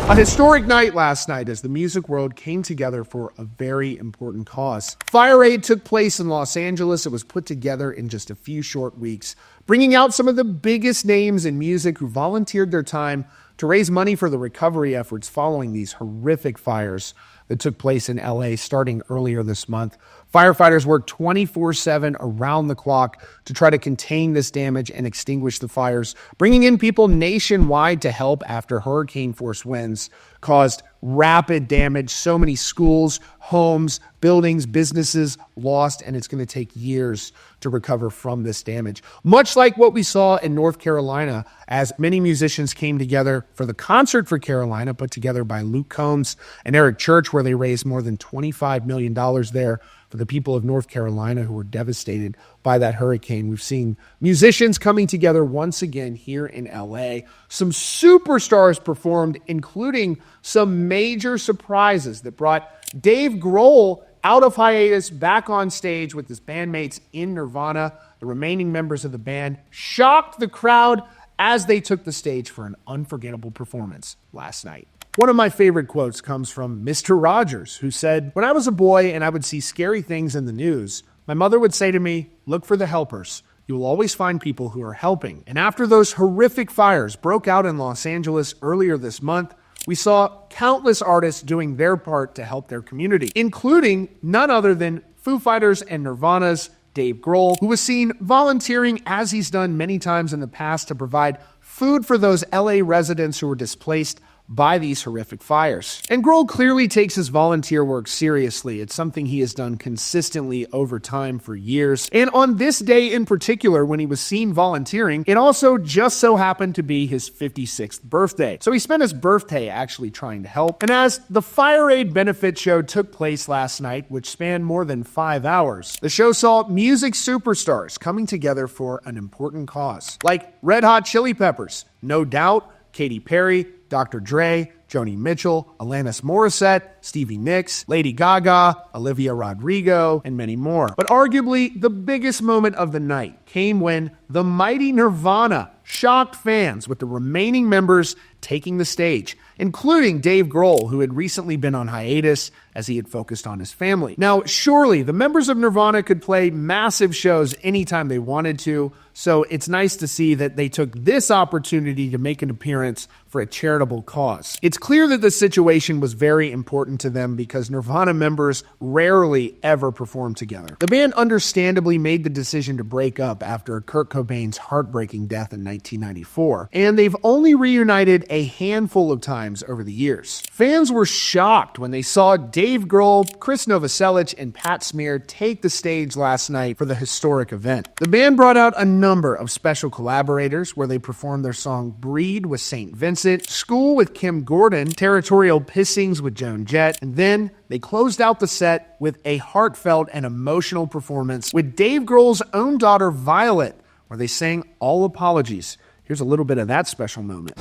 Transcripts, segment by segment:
A historic night last night as the music world came together for a very important cause. FIREAID took place in Los Angeles. It was put together in just a few short weeks, bringing out some of the biggest names in music who volunteered their time to raise money for the recovery efforts following these horrific fires that took place in LA starting earlier this month. Firefighters worked 24/7 around the clock to try to contain this damage and extinguish the fires, bringing in people nationwide to help after hurricane-force winds caused rapid damage. So many schools, homes, buildings, businesses lost, and it's going to take years to recover from this damage. Much like what we saw in North Carolina as many musicians came together for the Concert for Carolina, put together by Luke Combs and Eric Church, where they raised more than $25 million there for the people of North Carolina who were devastated by that hurricane. We've seen musicians coming together once again here in LA. Some superstars performed, including some major surprises that brought Dave Grohl out of hiatus back on stage with his bandmates in Nirvana. The remaining members of the band shocked the crowd as they took the stage for an unforgettable performance last night. One of my favorite quotes comes from Mr. Rogers, who said, "When I was a boy and I would see scary things in the news, my mother would say to me, 'Look for the helpers. You will always find people who are helping.'" And after those horrific fires broke out in Los Angeles earlier this month, we saw countless artists doing their part to help their community, including none other than Foo Fighters and Nirvana's Dave Grohl, who was seen volunteering, as he's done many times in the past, to provide food for those LA residents who were displaced by these horrific fires. And Grohl clearly takes his volunteer work seriously. It's something he has done consistently over time for years. And on this day in particular, when he was seen volunteering, it also just so happened to be his 56th birthday. So he spent his birthday actually trying to help. And as the FIREAID benefit show took place last night, which spanned more than 5 hours, the show saw music superstars coming together for an important cause, like Red Hot Chili Peppers, No Doubt, Katy Perry, Dr. Dre, Joni Mitchell, Alanis Morissette, Stevie Nicks, Lady Gaga, Olivia Rodrigo, and many more. But arguably, the biggest moment of the night came when the mighty Nirvana shocked fans with the remaining members taking the stage, including Dave Grohl, who had recently been on hiatus as he had focused on his family. Now, surely the members of Nirvana could play massive shows anytime they wanted to, so it's nice to see that they took this opportunity to make an appearance for a charitable cause. It's clear that the situation was very important to them because Nirvana members rarely ever perform together. The band understandably made the decision to break up after Kurt Cobain's heartbreaking death in 1994, and they've only reunited a handful of times over the years. Fans were shocked when they saw Dave Grohl, Chris Novoselic, and Pat Smear take the stage last night for the historic event. The band brought out a number of special collaborators where they performed their song Breed with St. Vincent, School with Kim Gordon, Territorial Pissings with Joan Jett, and then they closed out the set with a heartfelt and emotional performance with Dave Grohl's own daughter Violet, where they sang All Apologies. Here's a little bit of that special moment.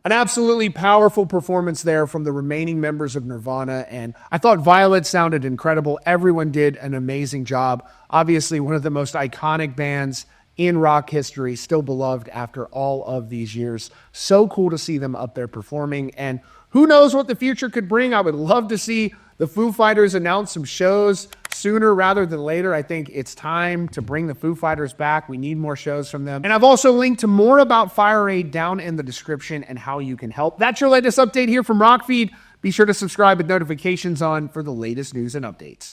An absolutely powerful performance there from the remaining members of Nirvana, and I thought Violet sounded incredible. Everyone did an amazing job. Obviously, one of the most iconic bands in rock history, still beloved after all of these years. So cool to see them up there performing, and who knows what the future could bring. I would love to see the Foo Fighters announce some shows sooner rather than later. I think it's time to bring the Foo Fighters back. We need more shows from them. And I've also linked to more about FIREAID down in the description and how you can help. That's your latest update here from Rockfeed. Be sure to subscribe with notifications on for the latest news and updates.